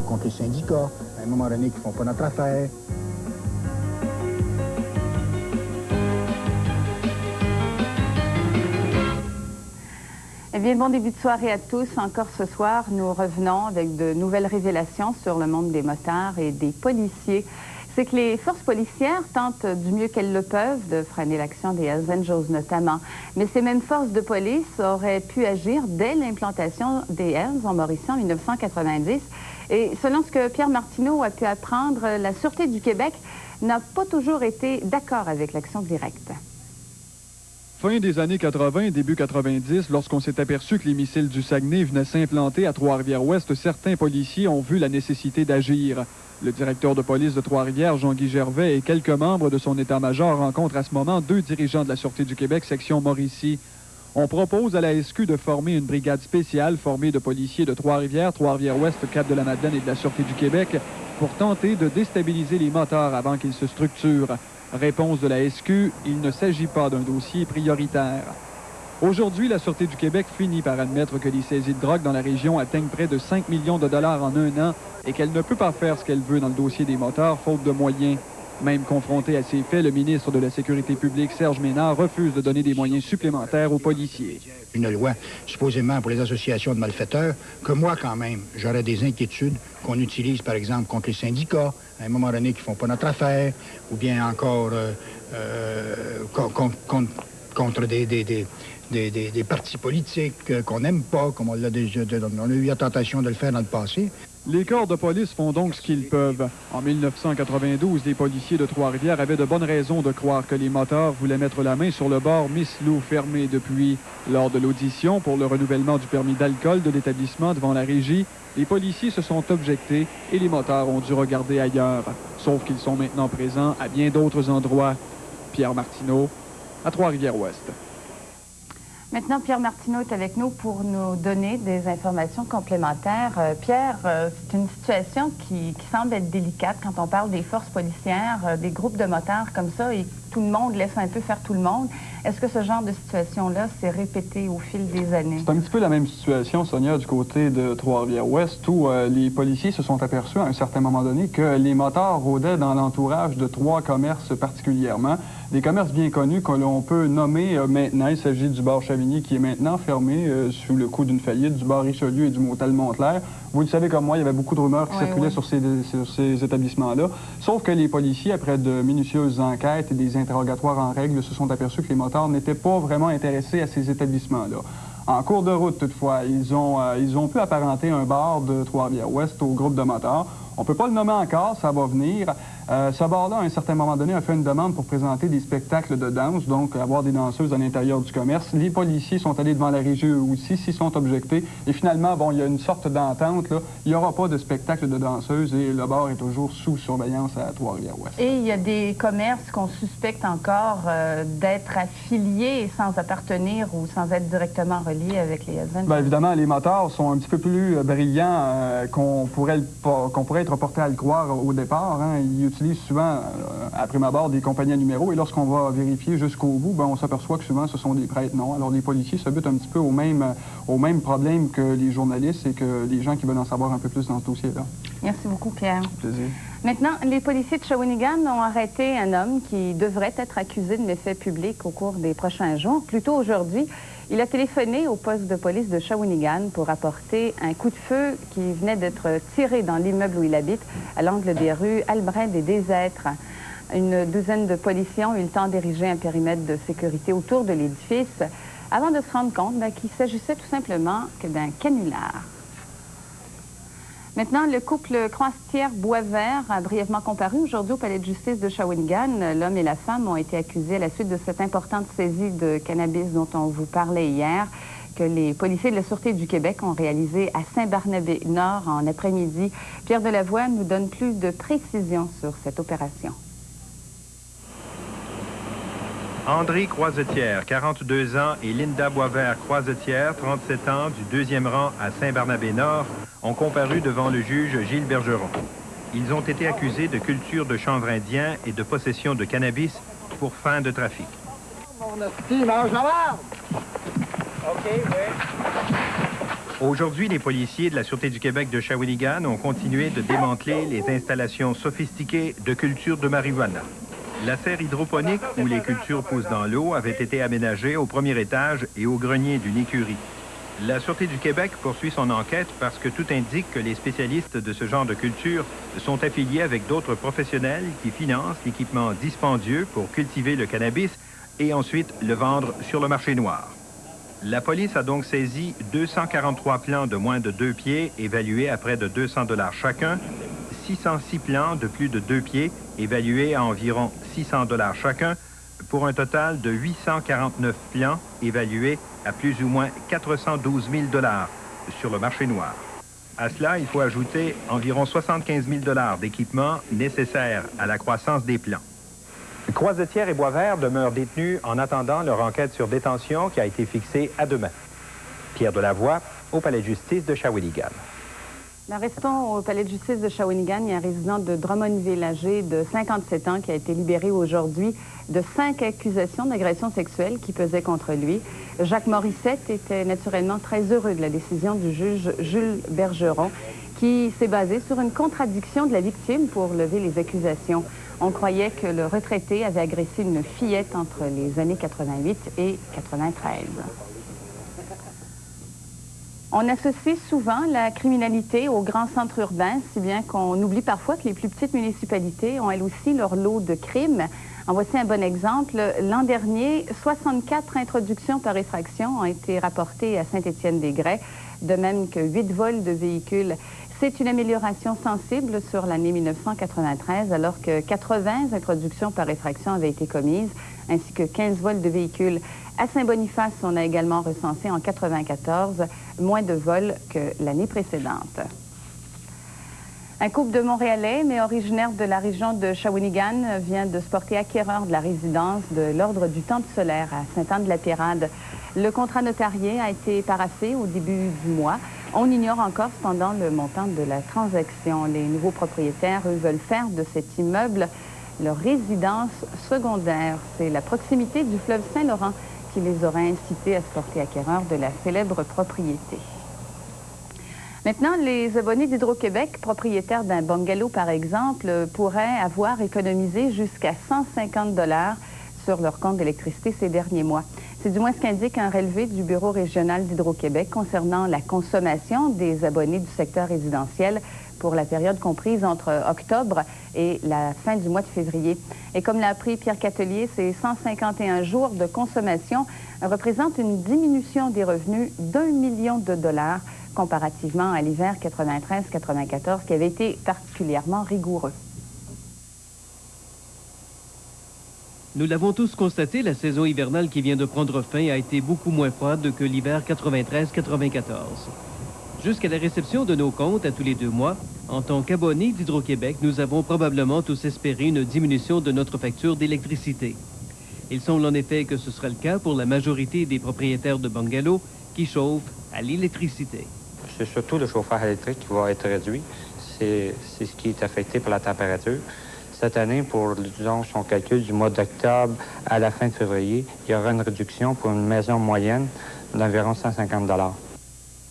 contre les syndicats, à un moment donné, qui font pas notre affaire. Eh bien, bon début de soirée à tous. Encore ce soir, nous revenons avec de nouvelles révélations sur le monde des motards et des policiers. C'est que les forces policières tentent du mieux qu'elles le peuvent de freiner l'action des Hells Angels notamment. Mais ces mêmes forces de police auraient pu agir dès l'implantation des Hells en Mauricie en 1990. Et selon ce que Pierre Martineau a pu apprendre, la Sûreté du Québec n'a pas toujours été d'accord avec l'action directe. Fin des années 80, début 90, lorsqu'on s'est aperçu que les missiles du Saguenay venaient s'implanter à Trois-Rivières-Ouest, certains policiers ont vu la nécessité d'agir. Le directeur de police de Trois-Rivières, Jean-Guy Gervais, et quelques membres de son état-major rencontrent à ce moment 2 dirigeants de la Sûreté du Québec, section Mauricie. On propose à la SQ de former une brigade spéciale formée de policiers de Trois-Rivières, Trois-Rivières-Ouest, Cap-de-la-Madeleine et de la Sûreté du Québec pour tenter de déstabiliser les motards avant qu'ils se structurent. Réponse de la SQ, il ne s'agit pas d'un dossier prioritaire. Aujourd'hui, la Sûreté du Québec finit par admettre que les saisies de drogue dans la région atteignent près de 5 millions de dollars en un an et qu'elle ne peut pas faire ce qu'elle veut dans le dossier des motards, faute de moyens. Même confronté à ces faits, le ministre de la Sécurité publique, Serge Ménard, refuse de donner des moyens supplémentaires aux policiers. Une loi, supposément pour les associations de malfaiteurs, que moi, quand même, j'aurais des inquiétudes qu'on utilise, par exemple, contre les syndicats, à un moment donné, qui font pas notre affaire, ou bien encore contre des partis politiques qu'on n'aime pas, comme on l'a déjà on a eu la tentation de le faire dans le passé. Les corps de police font donc ce qu'ils peuvent. En 1992, les policiers de Trois-Rivières avaient de bonnes raisons de croire que les motards voulaient mettre la main sur le bar Miss Lou, fermé depuis. Lors de l'audition pour le renouvellement du permis d'alcool de l'établissement devant la régie, les policiers se sont objectés et les motards ont dû regarder ailleurs. Sauf qu'ils sont maintenant présents à bien d'autres endroits. Pierre Martineau, à Trois-Rivières-Ouest. Maintenant, Pierre Martineau est avec nous pour nous donner des informations complémentaires. Pierre, c'est une situation qui semble être délicate quand on parle des forces policières, des groupes de motards comme ça, et tout le monde laisse un peu faire tout le monde. Est-ce que ce genre de situation-là s'est répété au fil des années? C'est un petit peu la même situation, Sonia, du côté de Trois-Rivières-Ouest, où les policiers se sont aperçus à un certain moment donné que les motards rôdaient dans l'entourage de 3 commerces particulièrement. Des commerces bien connus que l'on peut nommer maintenant. Il s'agit du bar Chavigny qui est maintenant fermé sous le coup d'une faillite, du bar Richelieu et du motel Montclair. Vous le savez comme moi, il y avait beaucoup de rumeurs qui circulaient sur ces établissements-là. Sauf que les policiers, après de minutieuses enquêtes et des interrogatoires en règle, se sont aperçus que les motards n'étaient pas vraiment intéressés à ces établissements-là. En cours de route, toutefois, ils ont pu apparenter un bar de Trois-Rivières-Ouest au groupe de motards. On ne peut pas le nommer encore, ça va venir. Ce bar-là, à un certain moment donné, a fait une demande pour présenter des spectacles de danse, donc avoir des danseuses à l'intérieur du commerce. Les policiers sont allés devant la régie eux aussi, s'y sont objectés. Et finalement, bon, il y a une sorte d'entente, là. Il n'y aura pas de spectacle de danseuses et le bar est toujours sous surveillance à Trois-Rivières-Ouest. Et il y a des commerces qu'on suspecte encore d'être affiliés sans appartenir ou sans être directement reliés avec les Hells Angels. Bien évidemment, les motards sont un petit peu plus brillants qu'on pourrait être porté à le croire au départ. Hein. Ils utilisent souvent, à prime abord, des compagnies à numéros, et lorsqu'on va vérifier jusqu'au bout, ben, on s'aperçoit que souvent ce sont des prêtres, non. Alors les policiers se butent un petit peu au même problème que les journalistes et que les gens qui veulent en savoir un peu plus dans ce dossier-là. Merci beaucoup, Pierre. Plaisir. Maintenant, les policiers de Shawinigan ont arrêté un homme qui devrait être accusé de méfaits publics au cours des prochains jours. Plus tôt aujourd'hui, il a téléphoné au poste de police de Shawinigan pour apporter un coup de feu qui venait d'être tiré dans l'immeuble où il habite, à l'angle des rues Albrand et des Êtres. Une douzaine de policiers ont eu le temps d'ériger un périmètre de sécurité autour de l'édifice avant de se rendre compte qu'il s'agissait tout simplement que d'un canular. Maintenant, le couple Croistière-Boisvert a brièvement comparu aujourd'hui au palais de justice de Shawinigan. L'homme et la femme ont été accusés à la suite de cette importante saisie de cannabis dont on vous parlait hier, que les policiers de la Sûreté du Québec ont réalisé à Saint-Barnabé-Nord en après-midi. Pierre Delavoie nous donne plus de précisions sur cette opération. André Croisetière, 42 ans, et Linda Boisvert-Croisetière, 37 ans, du 2e rang à Saint-Barnabé-Nord, ont comparu devant le juge Gilles Bergeron. Ils ont été accusés de culture de chanvre indien et de possession de cannabis pour fin de trafic. Mon hostie, mange la merde! OK, oui. Aujourd'hui, les policiers de la Sûreté du Québec de Shawinigan ont continué de démanteler les installations sophistiquées de culture de marijuana. La serre hydroponique où les cultures poussent dans l'eau avait été aménagée au premier étage et au grenier d'une écurie. La Sûreté du Québec poursuit son enquête parce que tout indique que les spécialistes de ce genre de culture sont affiliés avec d'autres professionnels qui financent l'équipement dispendieux pour cultiver le cannabis et ensuite le vendre sur le marché noir. La police a donc saisi 243 plants de moins de 2 pieds évalués à près de 200 $ chacun, 606 plants de plus de 2 pieds évalués à environ 600 $ chacun, pour un total de 849 plants évalués à plus ou moins 412 000 $ sur le marché noir. À cela, il faut ajouter environ 75 000 $ d'équipements nécessaires à la croissance des plants. Croisetière et Boisvert demeurent détenus en attendant leur enquête sur détention qui a été fixée à demain. Pierre Delavoye, au Palais de justice de Shawinigan. Restons au Palais de justice de Shawinigan. Il y a un résident de Drummondville âgé de 57 ans qui a été libéré aujourd'hui de 5 accusations d'agression sexuelle qui pesaient contre lui. Jacques Morissette était naturellement très heureux de la décision du juge Jules Bergeron qui s'est basée sur une contradiction de la victime pour lever les accusations. On croyait que le retraité avait agressé une fillette entre les années 88 et 93. On associe souvent la criminalité aux grands centres urbains, si bien qu'on oublie parfois que les plus petites municipalités ont elles aussi leur lot de crimes. En voici un bon exemple. L'an dernier, 64 introductions par effraction ont été rapportées à Saint-Étienne-des-Grès, de même que 8 vols de véhicules. C'est une amélioration sensible sur l'année 1993, alors que 80 introductions par effraction avaient été commises, ainsi que 15 vols de véhicules. À Saint-Boniface, on a également recensé en 1994 moins de vols que l'année précédente. Un couple de Montréalais, mais originaire de la région de Shawinigan, vient de se porter acquéreur de la résidence de l'Ordre du Temple solaire à Sainte-Anne-de-la-Pérade. Le contrat notarié a été paraphé au début du mois. On ignore encore cependant le montant de la transaction. Les nouveaux propriétaires, eux, veulent faire de cet immeuble leur résidence secondaire. C'est la proximité du fleuve Saint-Laurent qui les aurait incités à se porter acquéreurs de la célèbre propriété. Maintenant, les abonnés d'Hydro-Québec, propriétaires d'un bungalow par exemple, pourraient avoir économisé jusqu'à 150 $ sur leur compte d'électricité ces derniers mois. C'est du moins ce qu'indique un relevé du Bureau régional d'Hydro-Québec concernant la consommation des abonnés du secteur résidentiel pour la période comprise entre octobre et la fin du mois de février. Et comme l'a appris Pierre Catelier, ces 151 jours de consommation représentent une diminution des revenus d'1 million de $ comparativement à l'hiver 93-94 qui avait été particulièrement rigoureux. Nous l'avons tous constaté, la saison hivernale qui vient de prendre fin a été beaucoup moins froide que l'hiver 93-94. Jusqu'à la réception de nos comptes à tous les 2 mois, en tant qu'abonnés d'Hydro-Québec, nous avons probablement tous espéré une diminution de notre facture d'électricité. Il semble en effet que ce sera le cas pour la majorité des propriétaires de bungalows qui chauffent à l'électricité. C'est surtout le chauffage électrique qui va être réduit. C'est ce qui est affecté par la température. Cette année, pour disons, son calcul du mois d'octobre à la fin de février, il y aura une réduction pour une maison moyenne d'environ 150 $.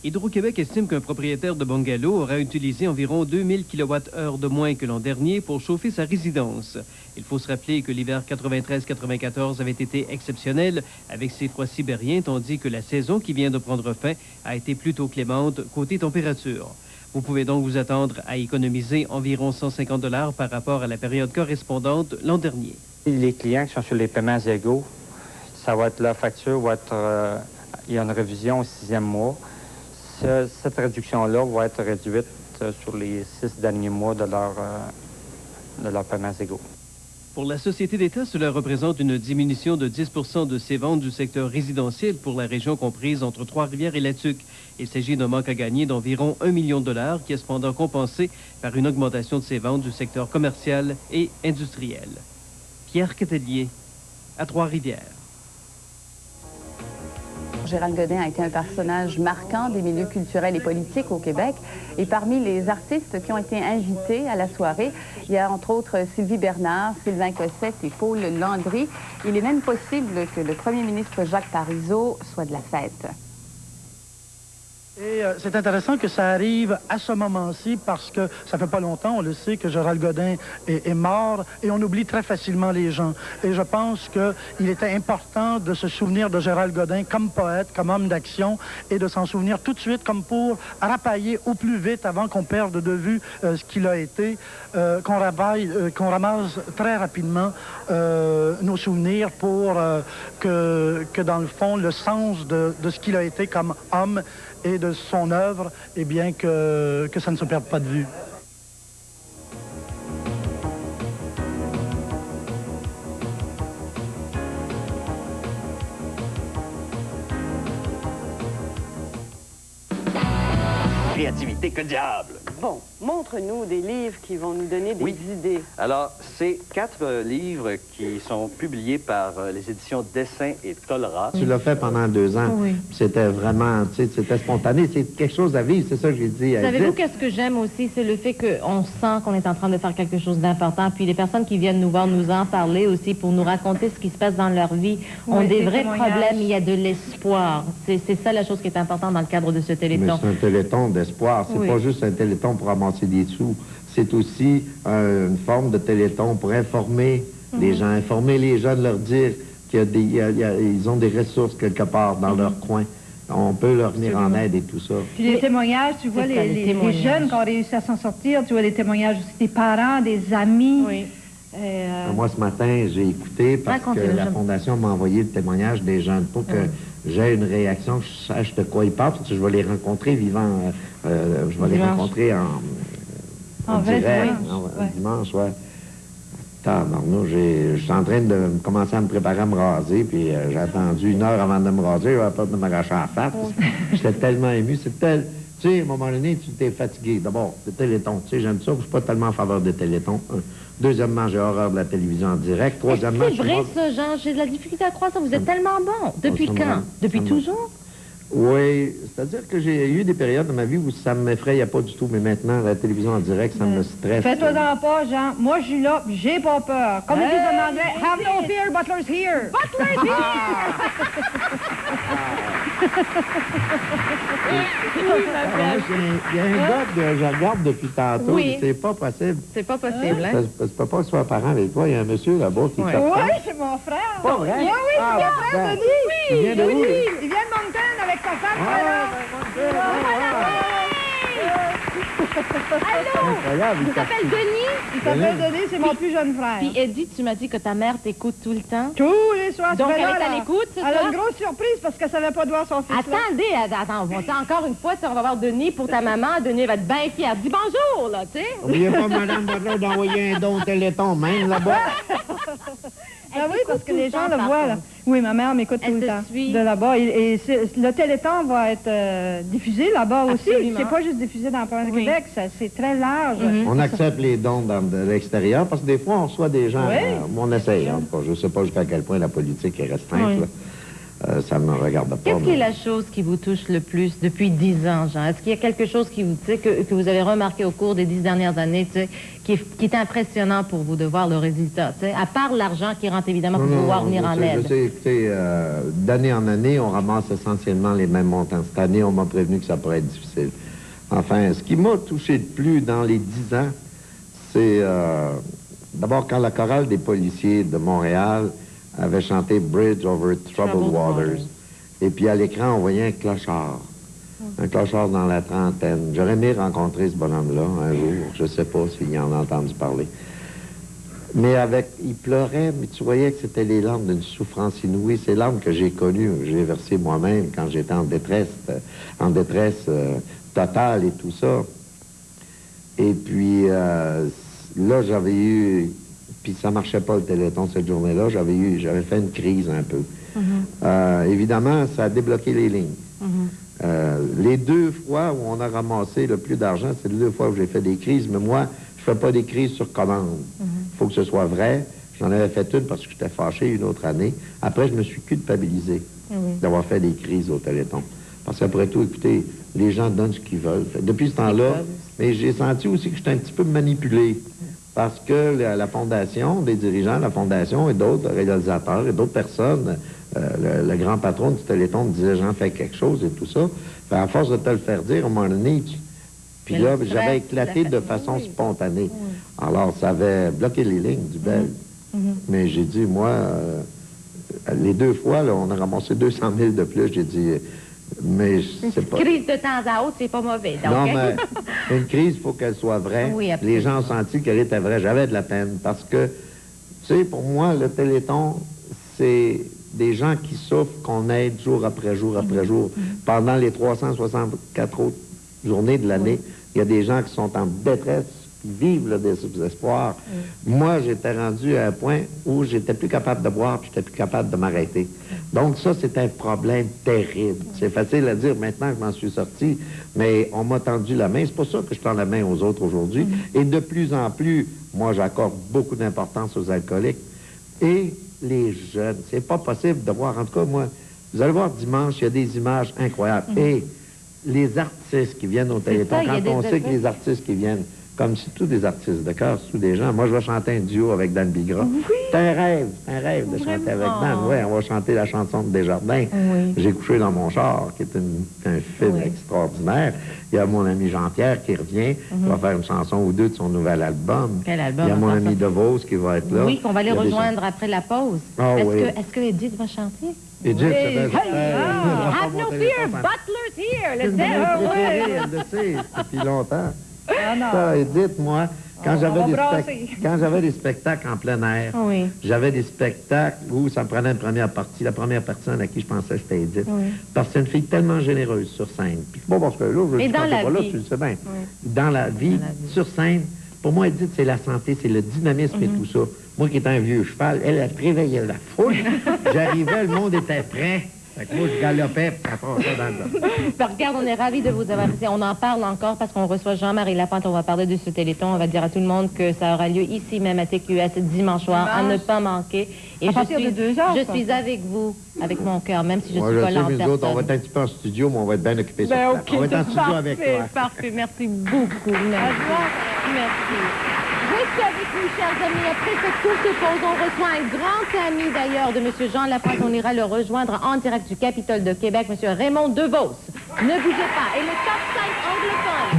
Hydro-Québec estime qu'un propriétaire de bungalow aura utilisé environ 2000 kWh de moins que l'an dernier pour chauffer sa résidence. Il faut se rappeler que l'hiver 93-94 avait été exceptionnel avec ces froids sibériens, tandis que la saison qui vient de prendre fin a été plutôt clémente côté température. Vous pouvez donc vous attendre à économiser environ 150 $ par rapport à la période correspondante l'an dernier. Les clients qui sont sur les paiements égaux, ça va être la facture va être il y a une révision au 6e mois. Cette réduction-là va être réduite sur les 6 derniers mois de leurs paiements égaux. Pour la Société d'État, cela représente une diminution de 10 % de ses ventes du secteur résidentiel pour la région comprise entre Trois-Rivières et La Tuque. Il s'agit d'un manque à gagner d'environ 1 million de $ qui est cependant compensé par une augmentation de ses ventes du secteur commercial et industriel. Pierre Catelier, à Trois-Rivières. Gérald Godin a été un personnage marquant des milieux culturels et politiques au Québec. Et parmi les artistes qui ont été invités à la soirée, il y a entre autres Sylvie Bernard, Sylvain Cossette et Paul Landry. Il est même possible que le premier ministre Jacques Parizeau soit de la fête. Et c'est intéressant que ça arrive à ce moment-ci parce que ça fait pas longtemps, on le sait, que Gérald Godin est mort et on oublie très facilement les gens. Et je pense qu'il était important de se souvenir de Gérald Godin comme poète, comme homme d'action et de s'en souvenir tout de suite comme pour rapailler au plus vite avant qu'on perde de vue ce qu'il a été, qu'on ramasse très rapidement nos souvenirs pour que dans le fond, le sens de ce qu'il a été comme homme et de son œuvre, eh bien que ça ne se perde pas de vue. Créativité, que diable! Bon, montre-nous des livres qui vont nous donner des idées. Alors, c'est 4 livres qui sont publiés par les éditions Dessin et Tolera. Tu l'as fait pendant 2 ans. Oui. C'était vraiment, tu sais, c'était spontané. C'est quelque chose à vivre, c'est ça que j'ai dit. Savez-vous qu'est-ce que j'aime aussi? C'est le fait qu'on sent qu'on est en train de faire quelque chose d'important. Puis les personnes qui viennent nous voir nous en parler aussi pour nous raconter ce qui se passe dans leur vie ont des vrais problèmes. Il y a de l'espoir. C'est ça la chose qui est importante dans le cadre de ce téléthon. Mais c'est un téléthon d'espoir. C'est pas juste un téléthon pour ramasser des sous. C'est aussi une forme de téléthon pour informer les gens, informer les gens, de leur dire qu'ils ont des ressources quelque part dans leur coin. On peut leur venir en aide et tout ça. Puis les témoignages, tu vois, les jeunes qui ont réussi à s'en sortir, tu vois, les témoignages aussi des parents, des amis. Oui. Moi, ce matin, j'ai écouté parce que la Fondation m'a envoyé le témoignage des jeunes pour que j'ai une réaction, que je sache de quoi ils parlent, parce que je vais les rencontrer vivants. Je vais les rencontrer en direct, dimanche, ouais. Je suis en train de commencer à me préparer à me raser, puis j'ai attendu 1 heure avant de me raser, j'avais peur de me racher à la face. J'étais tellement ému, tu sais, à un moment donné, tu t'es fatigué. D'abord, le téléthon, tu sais, j'aime ça, je suis pas tellement en faveur des télétons. Deuxièmement, j'ai horreur de la télévision en direct. Troisièmement, c'est vrai, ça, Jean, j'ai de la difficulté à croire ça. Vous êtes tellement bon. Depuis quand? Depuis toujours? Oui, c'est-à-dire que j'ai eu des périodes de ma vie où ça ne m'effrayait pas du tout, mais maintenant, la télévision en direct, ça me stresse. Fais-toi-en pas, Jean. Moi, je suis là, j'ai pas peur. Comme ils disent en anglais, have no fear, Butler's here. Butler's here! Il y a un gars que je regarde depuis tantôt, c'est pas possible. C'est pas possible, hein? Ça se peut pas que soit parent avec toi. Il y a un monsieur là-bas qui est Oui, c'est mon frère. Pas vrai? Oui, c'est mon frère, Denis. Il vient de où? Il vient de Moncton avec sa femme. Allô? Il s'appelle Denis? Il s'appelle Denis, c'est mon plus jeune frère. Puis Eddie, tu m'as dit que ta mère t'écoute tout le temps? Tous les soirs. Donc elle est à l'écoute, c'est ça? Elle a une grosse surprise parce qu'elle savait pas de voir son fils. Attends, encore une fois, on va voir Denis pour ta maman. Denis va être bien fier. Dis bonjour, là, tu sais. N'oubliez pas, Mme Butler, d'envoyer un don au téléthon, même là-bas. Ah oui, parce que les gens le voient, là. Oui, ma mère m'écoute tout le temps. De là-bas. Et le téléthon va être diffusé là-bas aussi. C'est pas juste diffusé dans la province de Québec, c'est très large. On accepte les dons de l'extérieur parce que des fois, on reçoit des gens. On essaye. Je ne sais pas jusqu'à quel point la politique est restreinte. Ça ne me regarde pas. Qu'est-ce qui est la chose qui vous touche le plus depuis 10 ans, Jean? Est-ce qu'il y a quelque chose qui vous, que vous avez remarqué au cours des 10 dernières années, qui est impressionnant pour vous de voir le résultat, à part l'argent qui rentre évidemment pour pouvoir venir en aide? Écoutez, d'année en année, on ramasse essentiellement les mêmes montants. Cette année, on m'a prévenu que ça pourrait être difficile. Enfin, ce qui m'a touché de plus dans les 10 ans, c'est d'abord quand la chorale des policiers de Montréal avait chanté Bridge over Troubled Waters. Et puis à l'écran, on voyait un clochard. Un clochard dans la trentaine. J'aurais aimé rencontrer ce bonhomme-là un jour. Je ne sais pas s'il en a entendu parler. Mais il pleurait, mais tu voyais que c'était les larmes d'une souffrance inouïe. Ces larmes que j'ai connues, j'ai versées moi-même quand j'étais en détresse totale et tout ça. Et puis là, j'avais eu... Puis ça marchait pas le téléthon cette journée-là. J'avais fait une crise un peu. Évidemment, ça a débloqué les lignes. Les 2 fois où on a ramassé le plus d'argent, c'est les 2 fois où j'ai fait des crises. Mais moi, je fais pas des crises sur commande. Il faut que ce soit vrai. J'en avais fait une parce que j'étais fâché une autre année. Après, je me suis culpabilisé d'avoir fait des crises au téléthon. Parce qu'après tout, écoutez, les gens donnent ce qu'ils veulent. Depuis ce temps-là, mais j'ai senti aussi que j'étais un petit peu manipulé. Parce que la Fondation, des dirigeants de la Fondation et d'autres réalisateurs et d'autres personnes le grand patron du Téléthon me disait, Jean, fais quelque chose et tout ça. Fait, à force de te le faire dire, à un moment donné, puis là, j'avais éclaté de façon spontanée. Alors, ça avait bloqué les lignes du Bel. Mais j'ai dit, moi, les 2 fois, là, on a ramassé 200 000 de plus. J'ai dit, mais c'est pas... Une crise de temps à autre, c'est pas mauvais. Donc, non, mais une crise, il faut qu'elle soit vraie. Oui, les gens ont senti qu'elle était vraie. J'avais de la peine parce que, tu sais, pour moi, le Téléthon, c'est des gens qui souffrent, qu'on aide jour après jour après jour. Pendant les 364 autres journées de l'année, il y a des gens qui sont en détresse, qui vivent le désespoir. Moi, j'étais rendu à un point où j'étais plus capable de boire, puis j'étais plus capable de m'arrêter. Donc ça, c'est un problème terrible. C'est facile à dire maintenant que je m'en suis sorti, mais on m'a tendu la main. C'est pour ça que je tends la main aux autres aujourd'hui. Et de plus en plus, moi, j'accorde beaucoup d'importance aux alcooliques. Et les jeunes, c'est pas possible de voir, en tout cas, moi, vous allez voir dimanche, il y a des images incroyables. Et les artistes qui viennent au Téléthon, quand on sait que les artistes qui viennent, comme c'est tous des artistes de cœur, c'est tous des gens. Moi, je vais chanter un duo avec Dan Bigra. C'est un rêve de chanter avec Dan. Oui, on va chanter la chanson de Desjardins. J'ai couché dans mon char, qui est un film extraordinaire. Il y a mon ami Jean-Pierre qui revient, qui va faire une chanson ou deux de son nouvel album. Quel album? Il y a mon ami DeVos qui va être là. Oui, qu'on va les rejoindre après la pause. Est-ce que Edith va chanter? Edith, Have no fear, Butler's here. Let's go. Elle le sait depuis longtemps. Ça, Edith, moi, quand j'avais des spectacles en plein air, j'avais des spectacles où ça me prenait une première partie. La première personne à qui je pensais, c'était Edith. Parce que c'est une fille tellement généreuse sur scène. Puis bon, parce que là, je ne pas là, tu le sais bien. Dans la vie, sur scène, pour moi, Edith, c'est la santé, c'est le dynamisme et tout ça. Moi qui étais un vieux cheval, elle réveillait la foule. J'arrivais, le monde était prêt. Fait que moi, je galopais, puis ça passait dans le dos. Regarde, on est ravis de vous avoir ici. On en parle encore parce qu'on reçoit Jean-Marie Laplante. On va parler de ce Téléthon. On va dire à tout le monde que ça aura lieu ici même à TQS dimanche soir, à ne pas manquer. Et à partir de 2 heures, je suis avec vous, avec mon cœur, même si je suis pas là en personne. Autres, on va être un petit peu en studio, mais on va être bien occupés sur place. On va être en studio avec toi. Parfait, merci beaucoup. Merci. Restez avec nous, chers amis. Après cette courte pause, on reçoit un grand ami d'ailleurs de M. Jean Laplante. On ira le rejoindre en direct du Capitole de Québec, M. Raymond DeVos. Ne bougez pas. Et le top 5 anglophone.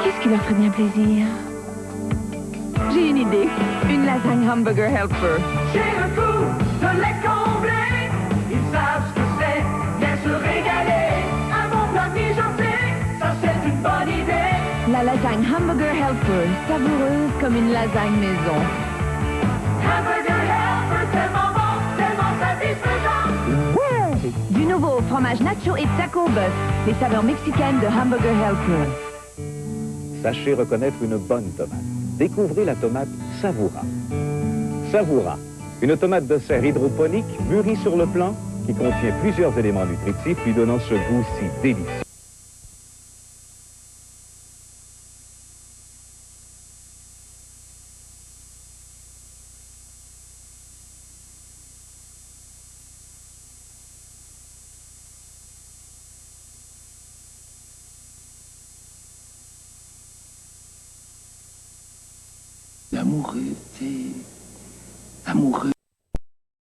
Qu'est-ce qui leur ferait bien plaisir? J'ai une idée. Une lasagne hamburger helper. J'ai le goût de les combler. Ils savent ce que c'est, bien se régaler. Un bon plat mijoté, ça c'est une bonne idée. La lasagne hamburger helper, savoureuse comme une lasagne maison. Hamburger helper, tellement bon, tellement satisfaisant. Du nouveau fromage nacho et taco bœuf. Les saveurs mexicaines de hamburger helper. Sachez reconnaître une bonne tomate. Découvrez la tomate Savoura. Savoura, une tomate de serre hydroponique mûrie sur le plant qui contient plusieurs éléments nutritifs lui donnant ce goût si délicieux. L'amoureux, c'est amoureux.